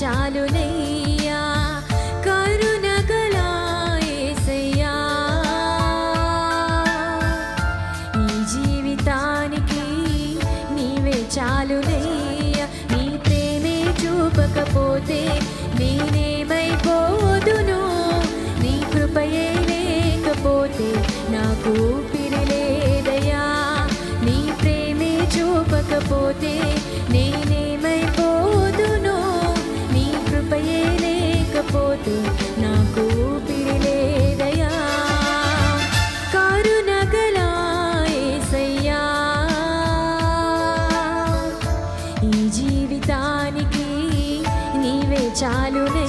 చాలునయ్యా కరుణగల యేసయ్యా ఈ జీవితానికి నీవే చాలునయ్యా నీ ప్రేమే చూపకపోతే నేనేమైపోదును నీ కృపయే లేకపోతే నాకు ఊపిరి లేదయ్యా నీ ప్రేమే చూపకపోతే నేనేమైపోదును నీ కృపయే లేకపోతే నాకు ఊపిరి లేదయ్యా కరుణగల యేసయ్యా ఈ జీవితానికి నీవే చాలునే